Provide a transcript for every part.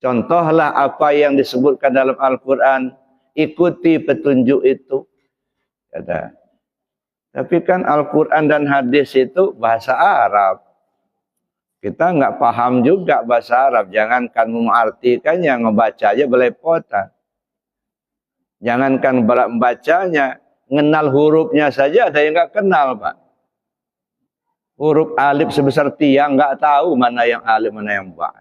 Contohlah apa yang disebutkan dalam Al-Quran, ikuti petunjuk itu. Kata. Tapi kan Al-Quran dan hadis itu bahasa Arab. Kita nggak paham juga bahasa Arab. Jangankan mengartikannya, ngebaca aja belepotan. Jangankan membacanya, ngenal hurufnya saja ada yang nggak kenal, Pak. Huruf alif sebesar tiang, nggak tahu mana yang alif, mana yang ba.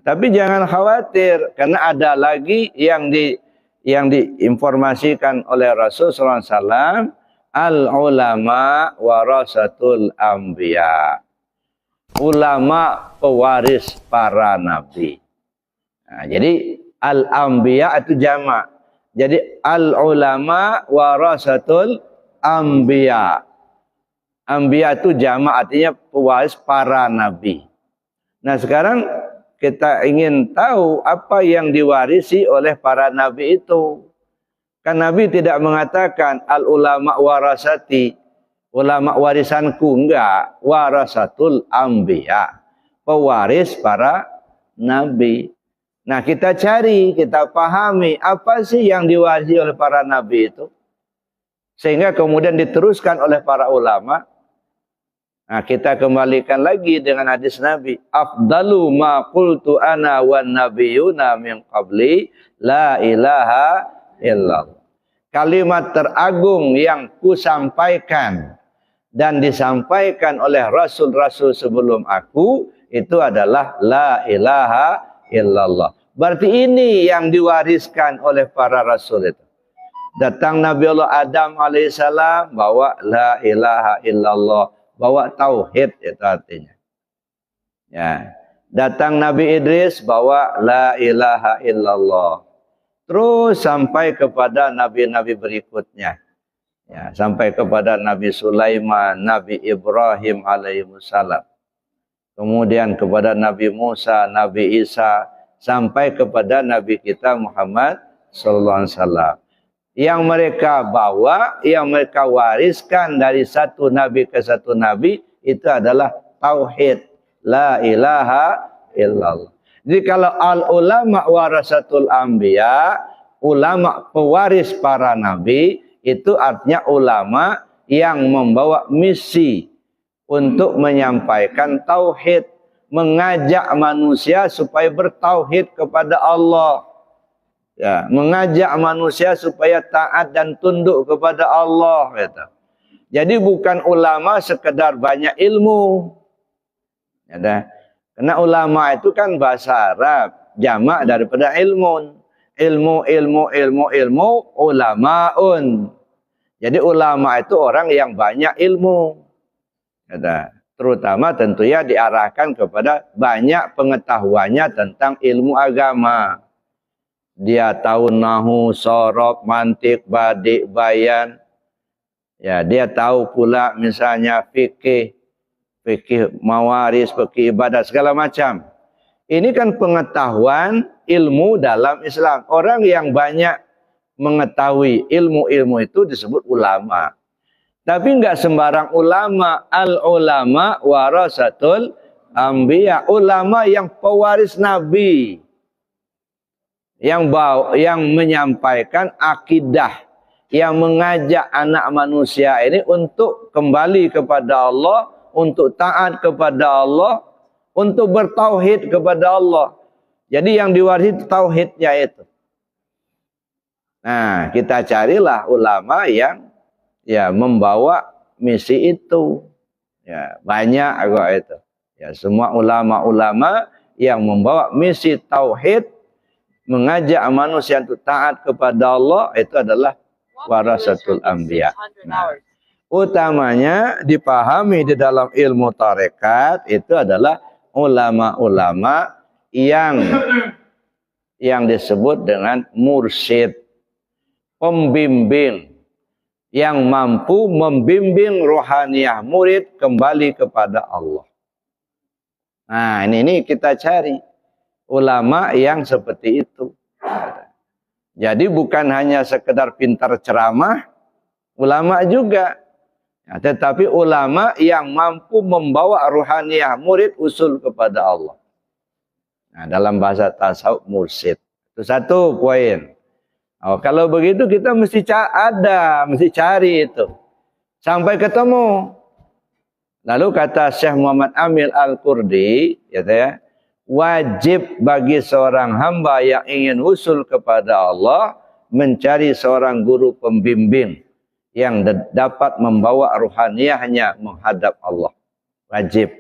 Tapi jangan khawatir, karena ada lagi yang diinformasikan oleh Rasulullah SAW, al-ulama warasatul anbiya. Ulama pewaris para nabi. Nah, jadi al-anbiya itu jamak. Jadi al-ulama warasatul anbiya. Anbiya itu jamak, artinya pewaris para nabi. Nah sekarang kita ingin tahu apa yang diwarisi oleh para nabi itu. Kan Nabi tidak mengatakan al-ulama warasati, ulama warisanku, enggak. Warasatul anbiya, pewaris para nabi. Nah kita cari, kita pahami apa sih yang diwarisi oleh para nabi itu. Sehingga kemudian diteruskan oleh para ulama. Nah, kita kembalikan lagi dengan hadis Nabi. Afdalu ma qultu ana wan nabiyuna min qabli la ilaha illallah. Kalimat teragung yang kusampaikan dan disampaikan oleh rasul-rasul sebelum aku itu adalah la ilaha illallah. Berarti ini yang diwariskan oleh para rasul itu. Datang Nabi Allah Adam alaihissalam bawa la ilaha illallah. Bawa tauhid itu artinya. Ya. Datang Nabi Idris bawa la ilaha illallah. Terus sampai kepada nabi-nabi berikutnya. Ya, sampai kepada Nabi Sulaiman, Nabi Ibrahim alaihissalam. Kemudian kepada Nabi Musa, Nabi Isa, sampai kepada Nabi kita Muhammad sallallahu alaihi wasallam. Yang mereka bawa, yang mereka wariskan dari satu nabi ke satu nabi, itu adalah tauhid. La ilaha illallah. Jadi kalau al-ulama warasatul anbiya, ulama pewaris para nabi, itu artinya ulama yang membawa misi untuk menyampaikan tauhid. Mengajak manusia supaya bertauhid kepada Allah. Ya, mengajak manusia supaya taat dan tunduk kepada Allah. Gitu. Jadi bukan ulama sekedar banyak ilmu. Ya, karena ulama itu kan bahasa Arab, jamak daripada ilmun. Ilmu, ulamaun. Jadi ulama itu orang yang banyak ilmu. Ya, terutama tentunya diarahkan kepada banyak pengetahuannya tentang ilmu agama. Dia tahu nahu, sorof, mantik, badik, bayan. Ya, dia tahu pula misalnya fikih mawaris, fikih ibadat, segala macam. Ini kan pengetahuan ilmu dalam Islam. Orang yang banyak mengetahui ilmu-ilmu itu disebut ulama. Tapi enggak sembarang ulama. Al-ulama warasatul anbiya. Ulama yang pewaris Nabi. Yang menyampaikan akidah, yang mengajak anak manusia ini untuk kembali kepada Allah, untuk taat kepada Allah, untuk bertauhid kepada Allah. Jadi yang diwarisi tauhidnya itu. Nah, kita carilah ulama yang ya membawa misi itu. Ya, banyak agak itu. Ya, semua ulama-ulama yang membawa misi tauhid, mengajak manusia untuk taat kepada Allah, itu adalah warasatul anbiya. Nah, utamanya dipahami di dalam ilmu tarekat itu adalah ulama-ulama yang disebut dengan mursyid, pembimbing, yang mampu membimbing rohaniah murid kembali kepada Allah. Nah, ini kita cari ulama yang seperti itu. Jadi bukan hanya sekedar pintar ceramah, ulama juga. Ya, tetapi ulama yang mampu membawa ruhaniah murid usul kepada Allah. Nah, dalam bahasa tasawuf mursyid. Itu satu poin. Oh, kalau begitu kita mesti mesti cari itu. Sampai ketemu. Lalu kata Syekh Muhammad Amil Al-Qurdi, ya, wajib bagi seorang hamba yang ingin usul kepada Allah mencari seorang guru pembimbing yang dapat membawa ruhaniyahnya menghadap Allah. Wajib.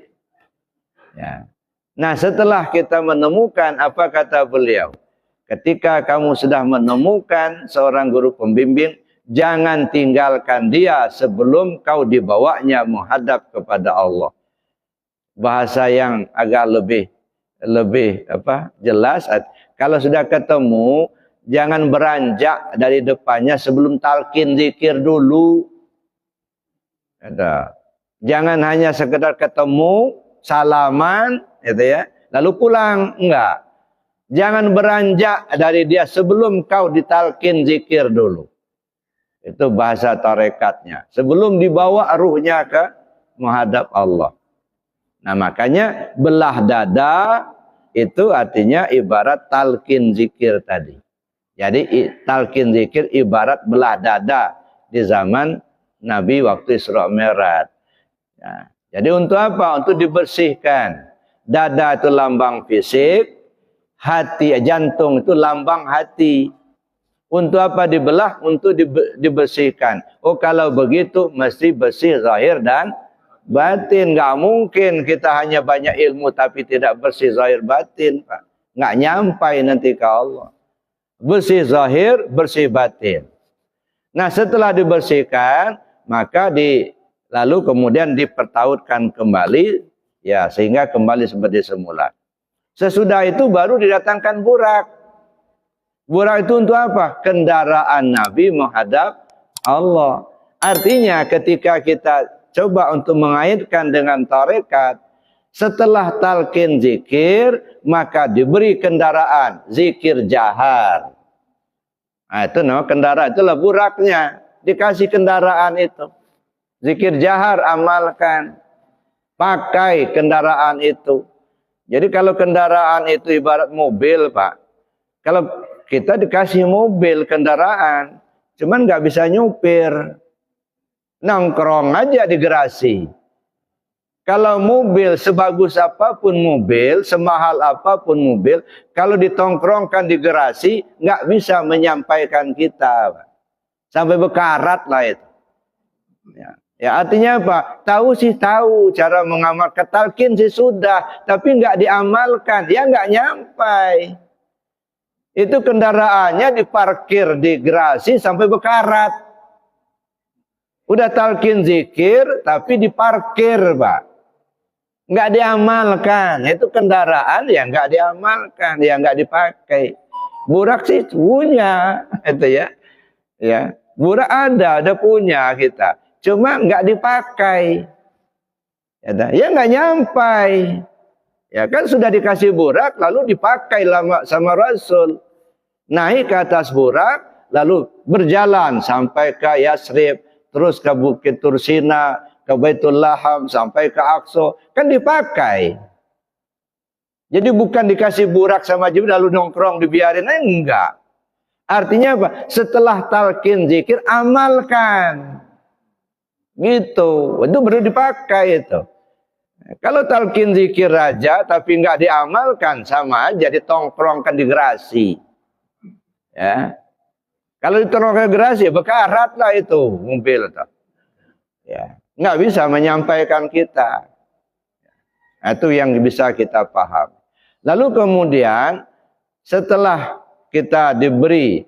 Ya. Nah, setelah kita menemukan, apa kata beliau? Ketika kamu sudah menemukan seorang guru pembimbing, jangan tinggalkan dia sebelum kau dibawanya menghadap kepada Allah. Bahasa yang agak lebih jelas. Kalau sudah ketemu, jangan beranjak dari depannya sebelum talqin zikir dulu. Jangan hanya sekedar ketemu, salaman, gitu ya, lalu pulang. Enggak. Jangan beranjak dari dia sebelum kau ditalqin zikir dulu. Itu bahasa tarekatnya. Sebelum dibawa ruhnya ke menghadap Allah. Nah, makanya belah dada itu artinya ibarat talqin zikir tadi. Jadi talqin zikir ibarat belah dada di zaman Nabi waktu Isra Mi'raj. Nah, jadi untuk apa? Untuk dibersihkan. Dada itu lambang fisik. Hati, jantung itu lambang hati. Untuk apa dibelah? Untuk dibersihkan. Oh, kalau begitu mesti bersih zahir dan batin. Nggak mungkin kita hanya banyak ilmu tapi tidak bersih zahir batin, Pak. Nggak nyampai nanti ke Allah. Bersih zahir, bersih batin. Nah, setelah dibersihkan, maka lalu kemudian dipertautkan kembali, ya, sehingga kembali seperti semula. Sesudah itu baru didatangkan burak. Burak itu untuk apa? Kendaraan Nabi menghadap Allah. Artinya ketika kita coba untuk mengaitkan dengan tarekat, setelah talqin zikir, maka diberi kendaraan, zikir jahar. Nah, itu nama kendaraan, itulah buraknya. Dikasih kendaraan itu. Zikir jahar amalkan. Pakai kendaraan itu. Jadi kalau kendaraan itu ibarat mobil, Pak. Kalau kita dikasih mobil, kendaraan, cuman nggak bisa nyupir. Nongkrong aja di garasi. Kalau mobil, sebagus apapun mobil, semahal apapun mobil, kalau ditongkrongkan di garasi, nggak bisa menyampaikan kita, Pak. Sampai bekarat lah itu. Ya, artinya apa? Tahu sih tahu cara mengamalkan, talqin sih sudah, tapi nggak diamalkan, dia nggak nyampai. Itu kendaraannya diparkir di garasi sampai bekarat. Udah talqin zikir, tapi diparkir, Pak. Nggak diamalkan. Itu kendaraan yang nggak diamalkan, yang nggak dipakai. Burak sih punya, itu ya. Ya, burak ada punya kita. Cuma nggak dipakai. Ya nggak nyampai. Ya kan sudah dikasih burak, lalu dipakai sama Rasul. Naik ke atas burak, lalu berjalan sampai ke Yasrib, terus ke Bukit Tursina, ke Baitul Laham, sampai ke Aqsa. Kan dipakai. Jadi bukan dikasih burak sama Jibril lalu nongkrong dibiarin, enggak. Artinya apa? Setelah talqin zikir, amalkan. Gitu, itu baru dipakai itu. Kalau talqin zikir aja tapi nggak diamalkan, sama aja ditongkrongkan di garasi. Ya, kalau ditongkrongkan di garasi, bekarat lah itu mobil itu. Ya, nggak bisa menyampaikan kita. Itu yang bisa kita paham. Lalu kemudian setelah kita diberi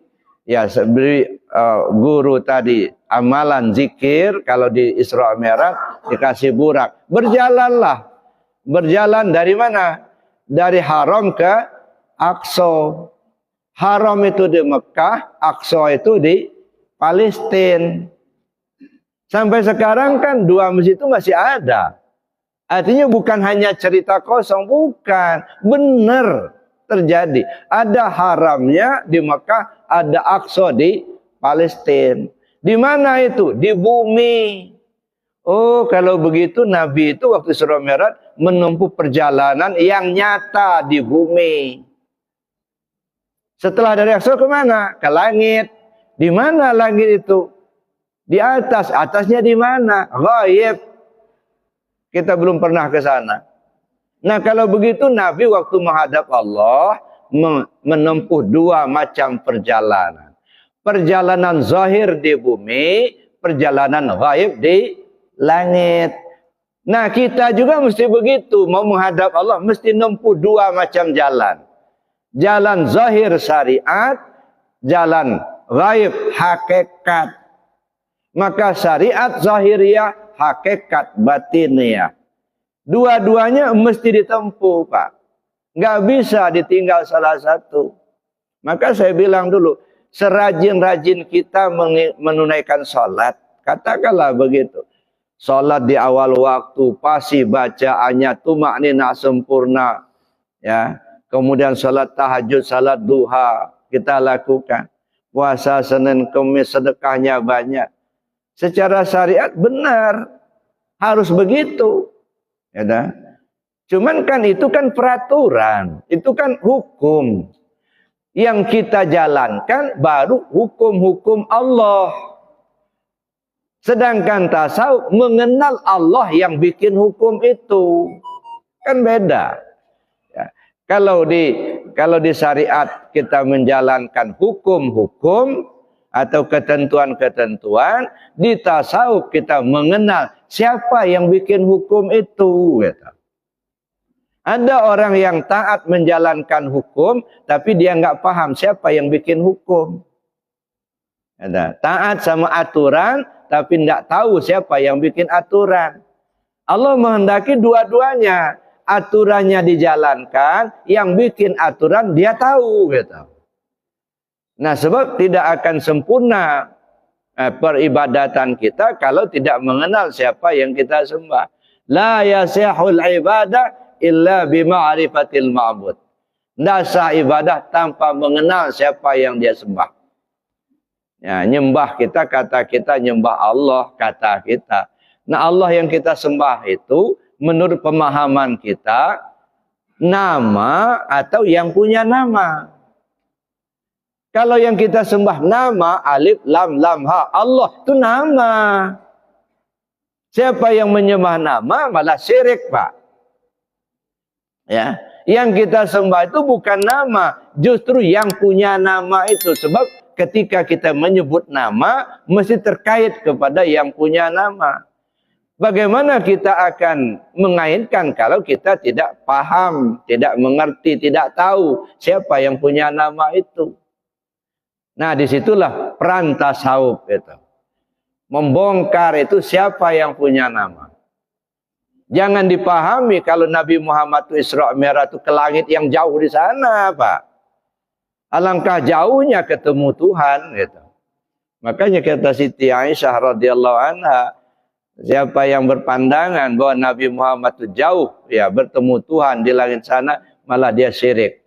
guru tadi amalan zikir, kalau di Isra Mi'raj dikasih burak, berjalanlah. Berjalan dari mana? Dari Haram ke Aqsa. Haram itu di Mekah, Aqsa itu di Palestina. Sampai sekarang kan dua masjid itu masih ada. Artinya bukan hanya cerita kosong, bukan, benar terjadi. Ada haramnya di Mekah, ada Aqsa di Palestina. Di mana itu? Di bumi. Oh, kalau begitu Nabi itu waktu Isra Mi'raj menempuh perjalanan yang nyata di bumi. Setelah dari Aqsa kemana? Ke langit. Di mana langit itu? Di atas. Atasnya di mana? Ghaib. Kita belum pernah ke sana. Nah, kalau begitu Nabi waktu menghadap Allah menempuh dua macam perjalanan. Perjalanan zahir di bumi, perjalanan ghaib di langit. Nah, kita juga mesti begitu. Mau menghadap Allah mesti menempuh dua macam jalan. Jalan zahir syariat, jalan ghaib hakikat. Maka syariat zahiriyah, hakikat batiniyah. Dua-duanya mesti ditempuh, Pak. Nggak bisa ditinggal salah satu. Maka saya bilang dulu, serajin-rajin kita menunaikan sholat. Katakanlah begitu. Sholat di awal waktu, pasti bacaannya tumakninah sempurna. Ya. Kemudian sholat tahajud, sholat duha kita lakukan. Puasa Senin Kamis sedekahnya banyak. Secara syariat benar. Harus begitu. Ya dah. Cuman kan itu kan peraturan, itu kan hukum. Yang kita jalankan baru hukum-hukum Allah. Sedangkan tasawuf mengenal Allah yang bikin hukum itu. Kan beda. Ya. Kalau di syariat kita menjalankan hukum-hukum atau ketentuan-ketentuan, di tasawuf kita mengenal siapa yang bikin hukum itu. Gitu. Ada orang yang taat menjalankan hukum, tapi dia nggak paham siapa yang bikin hukum. Ada taat sama aturan, tapi nggak tahu siapa yang bikin aturan. Allah menghendaki dua-duanya. Aturannya dijalankan, yang bikin aturan dia tahu. Gitu. Nah, sebab tidak akan sempurna peribadatan kita kalau tidak mengenal siapa yang kita sembah. La yasihul ibadah illa bima'rifatil ma'bud. Tidak sah ibadah tanpa mengenal siapa yang dia sembah. Ya, nyembah kita, kata kita nyembah Allah, kata kita. Nah, Allah yang kita sembah itu menurut pemahaman kita nama atau yang punya nama. Kalau yang kita sembah nama, alif, lam, lam, ha. Allah itu nama. Siapa yang menyembah nama malah syirik, Pak. Ya, yang kita sembah itu bukan nama, justru yang punya nama itu. Sebab ketika kita menyebut nama, mesti terkait kepada yang punya nama. Bagaimana kita akan mengaitkan kalau kita tidak paham, tidak mengerti, tidak tahu siapa yang punya nama itu. Nah, disitulah peran tasawuf itu. Membongkar itu siapa yang punya nama. Jangan dipahami kalau Nabi Muhammad itu Isra Mi'raj itu ke langit yang jauh di sana, Pak. Alangkah jauhnya ketemu Tuhan gitu. Makanya kata Siti Aisyah radhiyallahu anha, siapa yang berpandangan bahwa Nabi Muhammad itu jauh ya bertemu Tuhan di langit sana, malah dia syirik.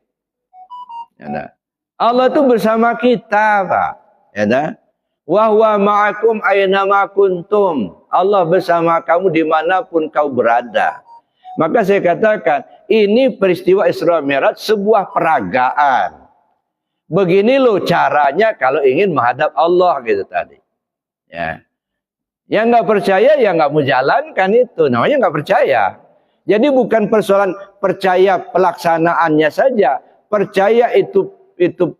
Ya, Allah itu bersama kita, Pak. Ya dah. Wa huwa ma'akum aina ma kuntum. Allah bersama kamu dimanapun kau berada. Maka saya katakan, ini peristiwa Isra Mi'raj sebuah peragaan. Begini loh caranya kalau ingin menghadap Allah gitu tadi. Ya. Yang nggak percaya ya nggak mau jalankan itu, namanya nggak percaya. Jadi bukan persoalan percaya pelaksanaannya saja, percaya itu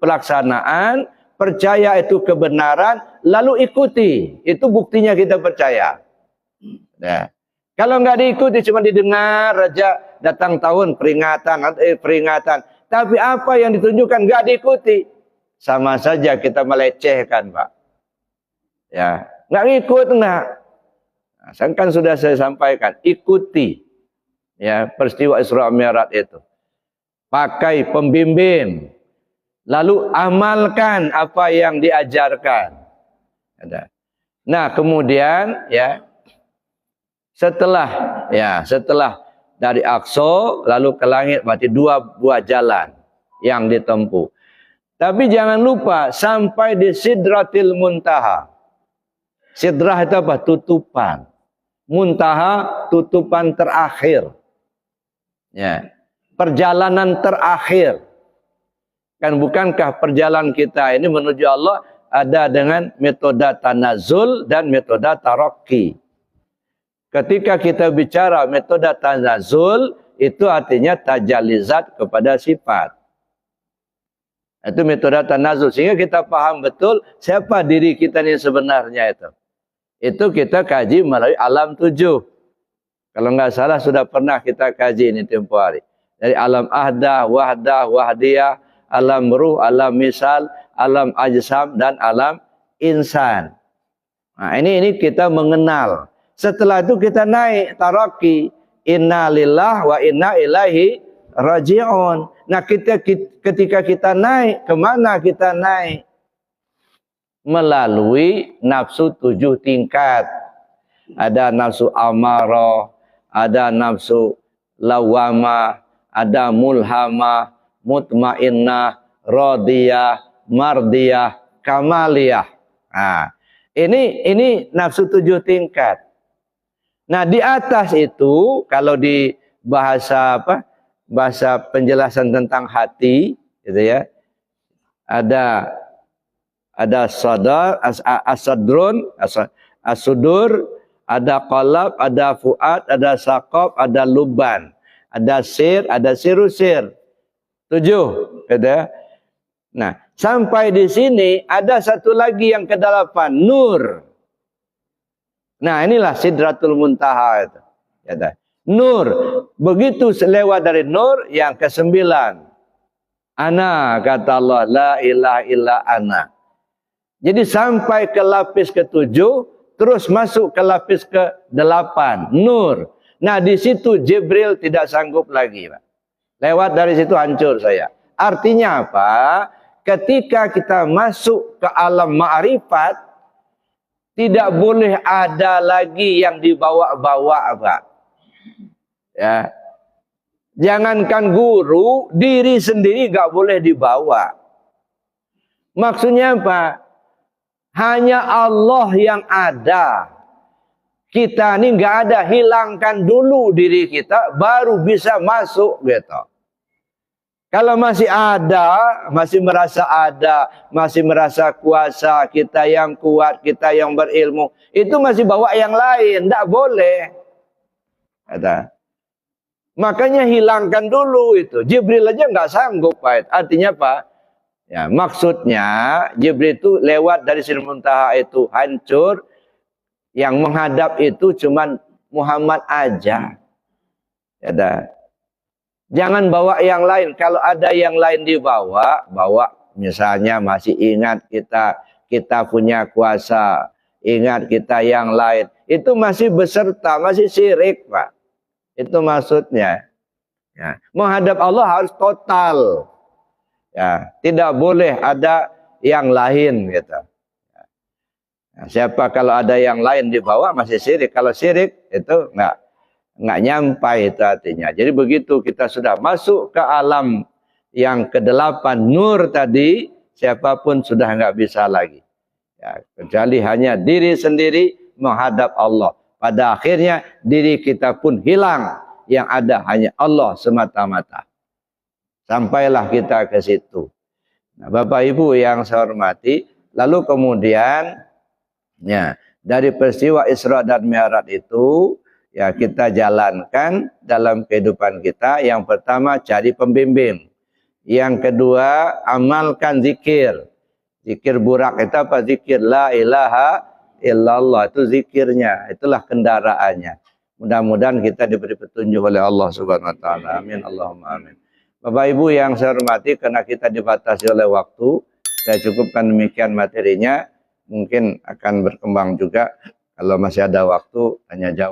pelaksanaan, percaya itu kebenaran, lalu ikuti. Itu buktinya kita percaya. Nah, kalau nggak diikuti cuma didengar aja, datang tahun peringatan, tapi apa yang ditunjukkan nggak diikuti, sama saja kita melecehkan, Pak. Ya, nggak ngikut nggak. Nah, kan sudah saya sampaikan, ikuti ya peristiwa Isra Mi'raj itu. Pakai pembimbing. Lalu amalkan apa yang diajarkan. Nah, kemudian ya setelah dari Aqsa lalu ke langit, berarti dua buah jalan yang ditempuh. Tapi jangan lupa sampai di Sidratil Muntaha. Sidrah itu apa? Tutupan. Muntaha, tutupan terakhir. Ya. Perjalanan terakhir. Kan bukankah perjalanan kita ini menuju Allah ada dengan metode tanazul dan metode taraqi. Ketika kita bicara metode tanazul, itu artinya tajalizat kepada sifat. Itu metode tanazul. Sehingga kita paham betul siapa diri kita ini sebenarnya itu. Itu kita kaji melalui alam 7. Kalau nggak salah sudah pernah kita kaji ini tempoh hari. Dari alam ahdah, wahdah, wahdiyah, alam ruh, alam misal, alam ajsam, dan alam insan. Nah, ini kita mengenal. Setelah itu kita naik taraqi. Inna lillah wa inna ilaihi raji'un. Nah, ketika kita naik, kemana kita naik? Melalui nafsu 7 tingkat. Ada nafsu amarah, ada nafsu lawamah, ada mulhamah, mutmainnah, radiyah, mardiyah, kamaliyah. Nah, ini nafsu 7 tingkat. Nah, di atas itu kalau di bahasa bahasa penjelasan tentang hati gitu ya. Ada sadar, as-sadrun, as-sudur, ada qalab, ada fuad, ada saqab, ada luban. Ada sir, ada sirusir. 7. Gitu. Nah, sampai di sini ada satu lagi yang ke-8, nur. Nah, inilah sidratul muntaha itu. Gitu. Nur. Begitu lewat dari nur yang ke-9. Ana, kata Allah, la ilaha illa ana. Jadi sampai ke lapis ke-7, terus masuk ke lapis ke-8, nur. Nah, di situ Jibril tidak sanggup lagi, Pak. Lewat dari situ hancur saya. Artinya apa? Ketika kita masuk ke alam ma'rifat, tidak boleh ada lagi yang dibawa-bawa, Pak. Ya. Jangankan guru, diri sendiri gak boleh dibawa. Maksudnya apa? Hanya Allah yang ada. Kita ini nggak ada, hilangkan dulu diri kita, baru bisa masuk gitu. Kalau masih ada, masih merasa kuasa, kita yang kuat, kita yang berilmu, itu masih bawa yang lain, tidak boleh. Kata. Makanya hilangkan dulu itu. Jibril aja nggak sanggup, Pak. Artinya apa? Ya, maksudnya Jibril itu lewat dari Sidratul Muntaha itu hancur. Yang menghadap itu cuman Muhammad aja. Ya dah. Jangan bawa yang lain. Kalau ada yang lain dibawa, bawa misalnya masih ingat kita punya kuasa, ingat kita yang lain. Itu masih beserta, masih syirik, Pak. Itu maksudnya. Ya. Menghadap Allah harus total. Ya, tidak boleh ada yang lain gitu. Nah, siapa kalau ada yang lain dibawa masih syirik. Kalau syirik itu nggak nyampai itu artinya. Jadi begitu kita sudah masuk ke alam yang ke-8 nur tadi, siapapun sudah nggak bisa lagi. Ya, kecuali hanya diri sendiri menghadap Allah. Pada akhirnya diri kita pun hilang. Yang ada hanya Allah semata-mata. Sampailah kita ke situ. Nah, Bapak Ibu yang saya hormati, lalu kemudian ya, dari peristiwa Isra dan Mi'raj itu ya kita jalankan dalam kehidupan kita. Yang pertama cari pembimbing. Yang kedua amalkan zikir. Zikir burak itu apa? Zikir la ilaha illallah, itu zikirnya, itulah kendaraannya. Mudah-mudahan kita diberi petunjuk oleh Allah Subhanahu wa taala. Amin Allahumma amin. Bapak Ibu yang saya hormati, karena kita dibatasi oleh waktu, saya cukupkan demikian materinya. Mungkin akan berkembang juga kalau masih ada waktu, tanya jawab.